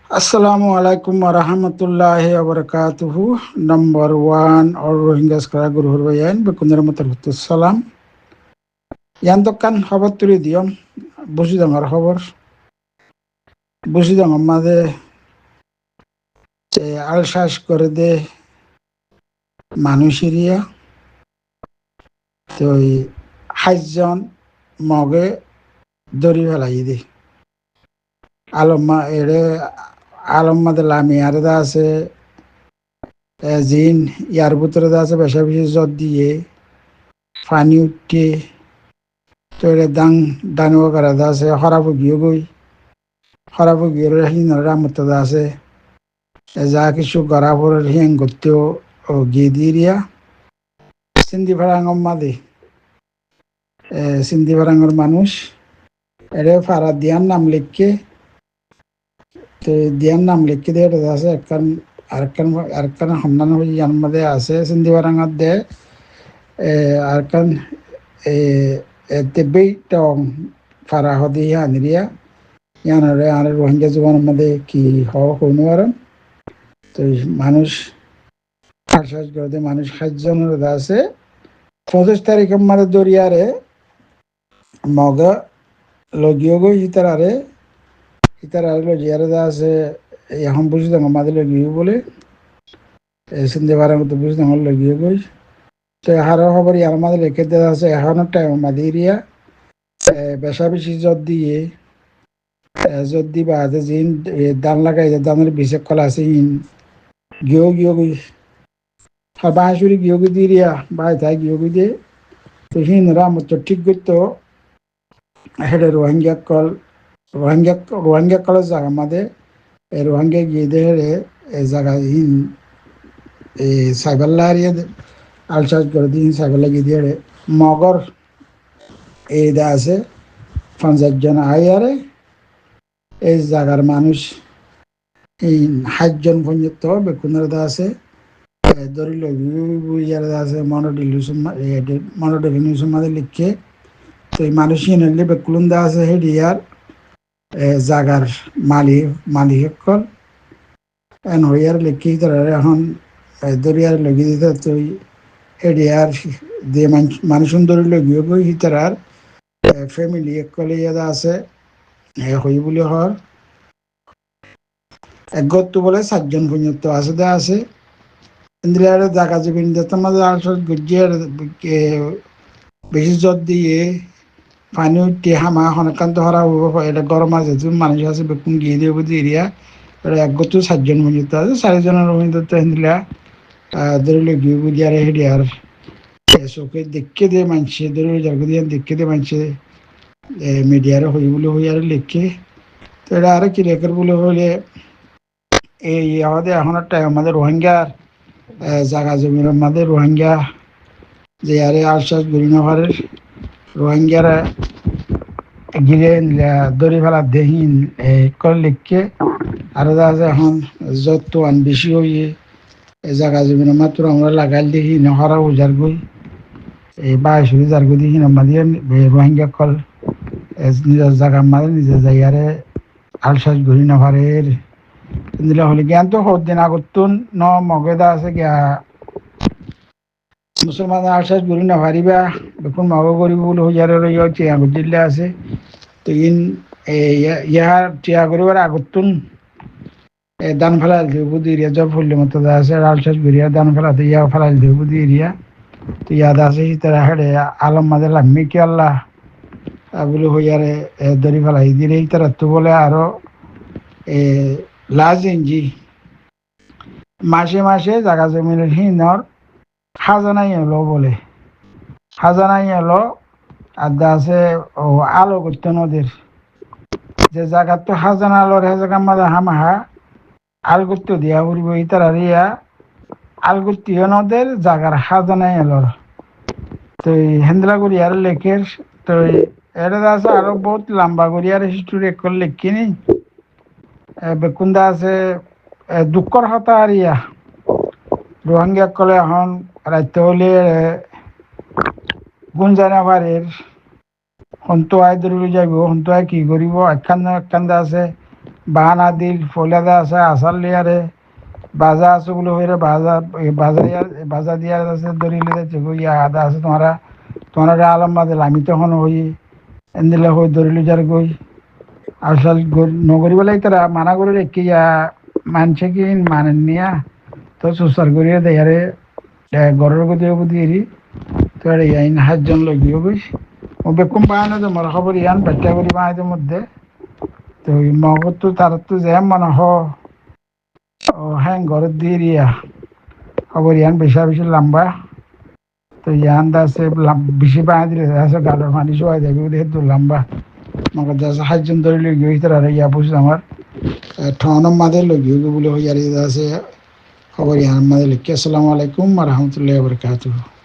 Assalamu alaikum warahmatullahi wabarakatuh. Number one or Rohingya skara guru hurwayan bekundara matarhutus salam. Yantokan khabar tuli diom busi dangar khabar busi dangar made alshas করে দে মানুষেরিয়া তো হাইজন মগে দরি ফেলাই দে আলম্মা এড়ে আলম্মাদের লামি আরেদা আছে জিন ইয়ার ভিতরে আছে বেশা বেশি জট দিয়ে পানি উঠে তো এটা দানিও করা আছে হরাবো গিয়ে রামত আছে যা কিছু গড়াবর হিং করতেও গিয়ে দিরিয়া সিন্ধি ভাড়াঙ্গম মাদে সিন্ধি ভাড়াঙ্গর মানুষ এরে ফারা দিয়ার নাম লিখকে তো দিয়ার নাম লিখকে দিয়ে এটা আছে আরেকখান সন্ধান হয়ে জন্মদে আছে সিন্ধি ভাড়াঙ্গর দে আরেকখান তেবেই টং ফারা হদি আনিরিয়া ইয়ানরে আর রোহিঙ্গা জীবনের মধ্যে কি হওয়া হইনি পারেন তো মানুষ আশ্বাস করে মানুষ 7 জনের আছে 25 তারিখের মাঝে দরিয়ারে মগা লগিও গই হিতারে লজিয়ারে আছে এখন বুঝি দাম আমাদের লগিও বলে সিন্ধে বারের মতো বুঝি দাম লগিও গই তো হার খবর ইয়ার মাঝে লিখে দেওয়া আছে এখনো টাইম মাদি এরিয়া বেশা বেশি জট দিয়ে যদি বা জিন দান লাগাই দানের বিশেষ কলা আছে গিয়ে গই বাঁশুরি গিয়ে দিরিয়া বাই তাই গিয়ে দিয়ে তো হিনরা মতো ঠিক করতো হেডে রোহিঙ্গা কলেজ জায়গা মাদে রোহিঙ্গা গিয়ে দেহে জায়গা হিন সাইবাল্লা হারিয়ে আলসাজ করে দিন সাইবাল্লা গিয়ে দিয়ে মগর এই দা আছে 50 জন আয়ারে এই জায়গার মানুষ এই 7 জন পর্যন্ত বেকুনের দা আছে ধরিল ইয়ারে আছে মনোডিলিউশন মাঝে লিখে তো এই মানুষ হিনলে বেকুলুন দা আছে হেডিয়ার জাগার মালিক এন হইয়ার লিখি তারা এখন দরিয়ার লগি দিতে তো হেডিয়ার দিয়ে মানুষ ধরিল গিয়ে গই হিতার ফ্যামিলি একলে ইয়াদা আছে হই বলে হর একগত বলে 7 জন পর্যন্ত আছে ইন্দ্রিয়ারে জায়গা জমিন দিতাম গুজিয়ার বেশি জট দিয়ে পানি উঠে হামা হনকান্ত হরা এটা গরম আছে মানুষ আছে বেকুন গিয়ে দিয়ে বুঝি এরিয়া এটা একগত 7 জন পর্যন্ত আছে 4 জনের পর্যন্ত ইন্দ্রিয়া ধরিলে গিয়ে বুঝিয়ারে হেডিয়ার চোখে দেখে দিয়ে মানছে ধরিলে যাকে দিয়ে দেখে দিয়ে মানছে মিডিয়ারে হই বলে হই আর লিখে তো এটা আরো কি লেখার বলে হলে এই আমাদের এখন একটা আমাদের রোহিঙ্গার জায়গা জমির মধ্যে রোহিঙ্গা যে আরে আশ্বাস গরিনগরের রোহিঙ্গারা গিলে দড়ি ফেলা দেহীন করে লিখকে আরো আছে এখন যত বেশি হইয়ে জায়গা জমির মাত্র আমরা লাগাই দেখি নহরা উজার গই এই 22,000 গই দেখি আমাদের রোহিঙ্গা কল নিজের জায়গার মাঝে নিজের জায়গারে আলসাস গরিনগরের দিলে হলে জ্ঞান তো দিন আগতুন ন মগেদা আছে গিয়া মুসলমান আশ্বাস করি না পারিবা দেখুন মগ করিব বলে হইয়ারে টিয়া দিল্লে আছে তো ইয়ার টিয়া করিবার আগতুন দান ফেলাই দিব বুদ্ধি এরিয়া জব ফুললে মতো আছে আলসাস করিয়া দান ফেলাতে ইয়া ফেলাই দিব বুদ্ধি এরিয়া তো ইয়াদ আছে তারা হেডে আলম মাঝে লাগমি কি আল্লাহ বলে হইয়ারে দড়ি ফেলাই দিলে তারা তো বলে আরো লাজেঞ্জি মাসে জায়গা জমিনের হিনর খাজানাই এলো বলে খাজানাই এলো আদা আছে আলো করতে নদীর যে জায়গা তো খাজানা আলোর হে জায়গা মাঝে হামাহা আল করতে দিয়া উড়ব ইতারা রিয়া আল করতে নদের জায়গার খাজানাই এলোর তো হেন্দ্রা করি আর লেখের তো এটা আছে আরো বহুত লম্বা করি আর হিস্টোরি একর লেখিনি বেকুন্দা আছে দুঃখর হতা আর ইয়া রোহিঙ্গা কলে এখন রাইতে হলে গুঞ্জানাবারের হন্তু আয় ধরিলে যাইব হন্তু আয় কি করিব একখান আছে বাহানা দিল ফলাদা আছে আসার লিয়ারে বাজা আছে বলে হইরে বাজা দিয়া আছে ধরিলে যাচ্ছে ইয়া আদা আছে তোমারা আলম বাদিল আমি তখন হই এন্দিলে হই ধরিলে যার গই আসল নগরী বেলায় তারা মানা করে রেখে মানছে কি মানেন নিয়া তো সুসার করিয়া দেয়ারে ঘরের গতি এরি তো ইয়াইন 7 জন লগিও গই ও বেকুম বাহানো যে মর খবর ইয়ান বাচ্চা করি বাহাইদের মধ্যে তো মগর তো তার তো জ্যাম মনে ও হ্যাঁ ঘরের দিয়ে রিয়া খবর ইয়ান বেশি লম্বা তো ইয়ান দাসে বেশি বাঁধ দিলে আছে গালের পানি শোয়া যাবে ওদের তো লম্বা মগর দাসে 7 জন ধরে লই গই তার ইয়া বুঝ আমার ঠনম মাদের লই গই বলে হইয়ারি দাসে খবর ইয়ান মাদের লিখে আসসালামু আলাইকুম ওয়া রাহমাতুল্লাহি ওয়া বারাকাতুহু